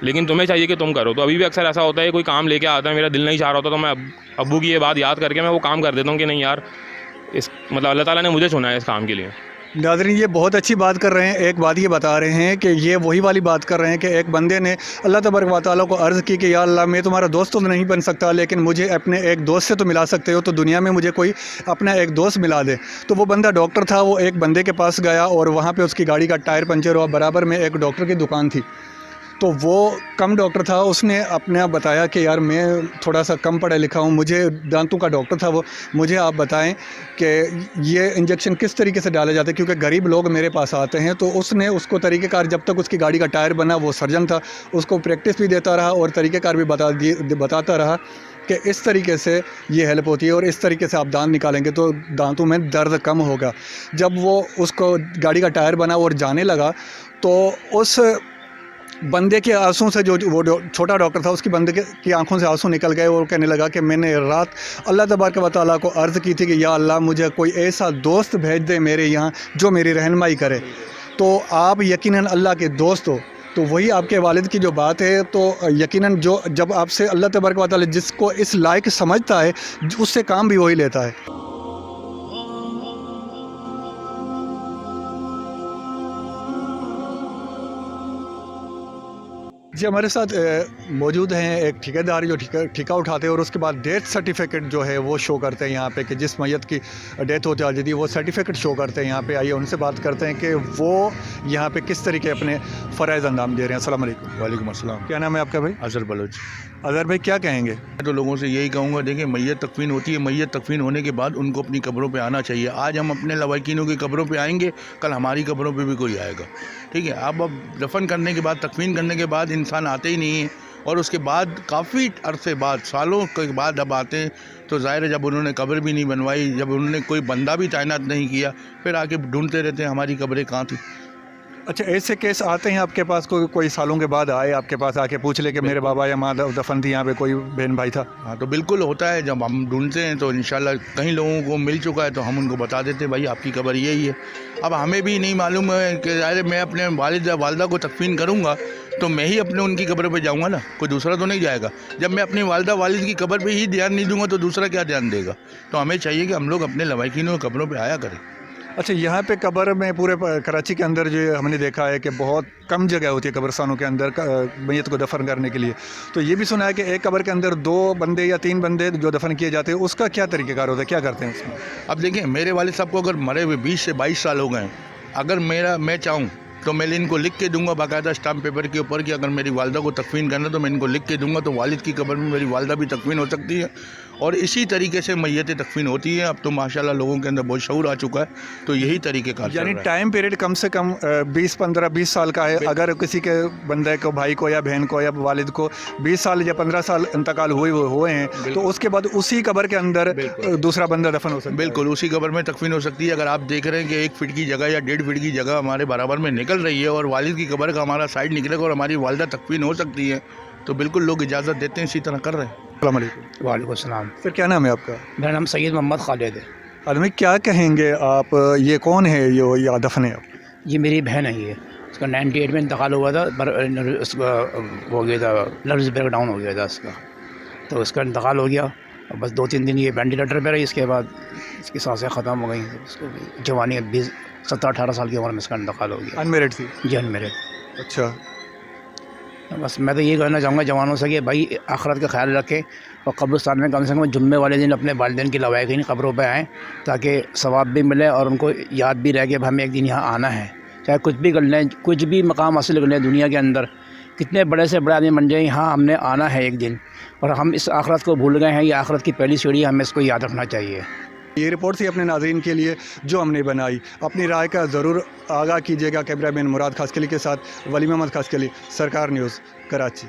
لیکن تمہیں چاہیے کہ تم کرو. تو ابھی بھی اکثر ایسا ہوتا ہے کوئی کام لے کے آتا ہے, میرا دل نہیں چاہ رہا ہوتا, تو میں ابو کی یہ بات یاد کر کے میں وہ کام کر دیتا ہوں کہ نہیں یار اس مطلب اللہ تعالیٰ نے مجھے چنا ہے اس کام کے لیے. ناظرین یہ بہت اچھی بات کر رہے ہیں. ایک بات یہ بتا رہے ہیں کہ یہ وہی والی بات کر رہے ہیں کہ ایک بندے نے اللہ تبارک و تعالیٰ کو عرض کی کہ یا اللہ میں تمہارا دوست تو نہیں بن سکتا, لیکن مجھے اپنے ایک دوست سے تو ملا سکتے ہو, تو دنیا میں مجھے کوئی اپنا ایک دوست ملا دے. تو وہ بندہ ڈاکٹر تھا, وہ ایک بندے کے پاس گیا اور وہاں پہ اس کی گاڑی کا ٹائر پنچر ہوا, برابر میں ایک ڈاکٹر کی دکان تھی. تو وہ کم ڈاکٹر تھا, اس نے اپنے آپ بتایا کہ یار میں تھوڑا سا کم پڑھا لکھا ہوں, مجھے دانتوں کا ڈاکٹر تھا وہ, مجھے آپ بتائیں کہ یہ انجیکشن کس طریقے سے ڈالا جاتا ہے, کیونکہ غریب لوگ میرے پاس آتے ہیں. تو اس نے اس کو طریقہ کار, جب تک اس کی گاڑی کا ٹائر بنا, وہ سرجن تھا, اس کو پریکٹس بھی دیتا رہا اور طریقہ کار بھی بتاتا رہا کہ اس طریقے سے یہ ہیلپ ہوتی ہے اور اس طریقے سے آپ دانت نکالیں گے تو دانتوں میں درد کم ہوگا. جب وہ اس کو گاڑی کا ٹائر بنا اور جانے لگا تو اس بندے کے آنسوں سے, جو وہ چھوٹا ڈاکٹر تھا, اس کی بندے کی آنکھوں سے آنسوں نکل گئے اور کہنے لگا کہ میں نے رات اللہ تبارک و تعالیٰ کو عرض کی تھی کہ یا اللہ مجھے کوئی ایسا دوست بھیج دے میرے یہاں جو میری رہنمائی کرے. تو آپ یقیناً اللہ کے دوست ہو, تو وہی آپ کے والد کی جو بات ہے, تو یقیناً جب آپ سے اللہ تبارک و تعالیٰ جس کو اس لائق سمجھتا ہے اس سے کام بھی وہی لیتا ہے. جی ہمارے ساتھ موجود ہیں ایک ٹھیکیدار جو ٹھیکہ اٹھاتے ہیں اور اس کے بعد ڈیتھ سرٹیفکیٹ جو ہے وہ شو کرتے ہیں یہاں پہ کہ جس میت کی ڈیتھ ہو جاتی تھی وہ سرٹیفکیٹ شو کرتے ہیں یہاں پہ. آئیے ان سے بات کرتے ہیں کہ وہ یہاں پہ کس طریقے اپنے فرائض انجام دے رہے ہیں. السلام علیکم. وعلیکم السلام. کیا نام ہے آپ کا بھائی؟ اظہر بلوچ. اظہر بھائی کیا کہیں گے؟ میں تو لوگوں سے یہی کہوں گا, دیکھیں میت تکفین ہوتی ہے, میت تکفین ہونے کے بعد ان کو اپنی قبروں پہ آنا چاہیے. آج ہم اپنے لواحقینوں کی قبروں پہ آئیں گے, کل ہماری قبروں پہ بھی کوئی آئے گا. ٹھیک ہے, اب دفن کرنے کے بعد, تکفین کرنے کے بعد انسان آتے ہی نہیں ہیں, اور اس کے بعد کافی عرصے بعد, سالوں کے بعد اب آتے ہیں. تو ظاہر ہے جب انہوں نے قبر بھی نہیں بنوائی, جب انہوں نے کوئی بندہ بھی تعینات نہیں کیا, پھر آ کے ڈھونڈتے رہتے ہیں ہماری قبریں کہاں تھیں. اچھا ایسے کیس آتے ہیں آپ کے پاس, کوئی سالوں کے بعد آئے آپ کے پاس آ کے پوچھ لے کہ میرے بابا یا ماں دفن تھی یہاں پہ, کوئی بہن بھائی تھا؟ ہاں تو بالکل ہوتا ہے, جب ہم ڈھونڈتے ہیں تو انشاءاللہ کئی لوگوں کو مل چکا ہے تو ہم ان کو بتا دیتے ہیں بھائی آپ کی قبر یہی ہے. اب ہمیں بھی نہیں معلوم ہے کہ ظاہر میں اپنے والد یا والدہ کو تکفین کروں گا تو میں ہی اپنے ان کی قبر پہ جاؤں گا نا, کوئی دوسرا تو نہیں جائے گا. جب میں اپنی والدہ والد کی قبر پہ ہی دھیان نہیں دوں گا تو دوسرا کیا دھیان دے گا. تو ہمیں چاہیے کہ ہم لوگ اپنے لواحقینوں کی قبروں پہ آیا کریں. اچھا یہاں پہ قبر میں پورے کراچی کے اندر جو ہم نے دیکھا ہے کہ بہت کم جگہ ہوتی ہے قبرستانوں کے اندر میت کو دفن کرنے کے لیے, تو یہ بھی سنا ہے کہ ایک قبر کے اندر 2 بندے یا 3 بندے جو دفن کیے جاتے ہیں, اس کا کیا طریقہ کار ہوتا ہے, کیا کرتے ہیں اس میں؟ اب دیکھیں میرے والد صاحب کو اگر مرے ہوئے 20 سے 22 سال ہو گئے ہیں, اگر میں چاہوں تو میں ان کو لکھ کے دوں گا باقاعدہ اسٹامپ پیپر کے اوپر کہ اگر میری والدہ کو تکفین کرنا تو میں ان کو لکھ کے دوں گا, تو والد کی قبر میں میری والدہ بھی تکفین ہو سکتی ہے. اور اسی طریقے سے میتیں تکفین ہوتی ہیں. اب تو ماشاءاللہ لوگوں کے اندر بہت شعور آ چکا ہے, تو یہی طریقے کار یعنی ٹائم پیریڈ کم سے کم 20 سال کا ہے. اگر کسی کے بندے کو, بھائی کو یا بہن کو یا والد کو 20 سال یا 15 سال انتقال ہوئے ہیں, تو اس کے بعد اسی قبر کے اندر دوسرا بندہ دفن ہو سکتا ہے. بالکل اسی قبر میں تکفین ہو سکتی ہے. اگر آپ دیکھ رہے ہیں کہ 1 فٹ کی جگہ یا 1.5 فٹ کی جگہ ہمارے برابر میں نکل رہی ہے اور والد کی قبر کا ہمارا سائڈ نکلے گا اور ہماری والدہ تکفین ہو سکتی ہے, تو بالکل لوگ اجازت دیتے ہیں, اسی طرح کر رہے ہیں. السلام علیکم. وعلیکم السلام. سر کیا نام ہے آپ کا؟ میرا نام سید محمد خالد ہے. آدمی کیا کہیں گے آپ, یہ کون ہے یہ دفن ہے آپ؟ یہ میری بہن ہے. یہ اس کا 98 میں انتقال ہوا تھا, اس کا ہو گیا تھا نروس بریک ڈاؤن ہو گیا تھا اس کا, تو اس کا انتقال ہو گیا. بس 2-3 دن یہ وینٹیلیٹر پہ رہی, اس کے بعد اس کی سانسیں ختم ہو گئیں. اس کو جوانی 17-18 سال کی عمر میں اس کا انتقال ہو گیا. انمیرڈ تھی؟ جی انمیرڈ. اچھا بس میں تو یہ کہنا چاہوں گا جوانوں سے کہ بھائی آخرت کا خیال رکھیں اور قبرستان میں کم سے کم جمعے والے دن اپنے والدین کی لواحقین قبروں پہ آئیں تاکہ ثواب بھی ملے اور ان کو یاد بھی رہے کہ ہمیں ایک دن یہاں آنا ہے. چاہے کچھ بھی کر لیں, کچھ بھی مقام حاصل کر لیں دنیا کے اندر, کتنے بڑے سے بڑے آدمی بن جائیں, یہاں ہم نے آنا ہے ایک دن, اور ہم اس آخرت کو بھول گئے ہیں. یہ آخرت کی پہلی سیڑھی, ہمیں اس کو یاد رکھنا چاہیے. یہ رپورٹ تھی اپنے ناظرین کے لیے جو ہم نے بنائی. اپنی رائے کا ضرور آگاہ کیجیے گا. کیمرہ مین مراد خاسکلی کے ساتھ ولی محمد خاسکلی, سرکار نیوز, کراچی.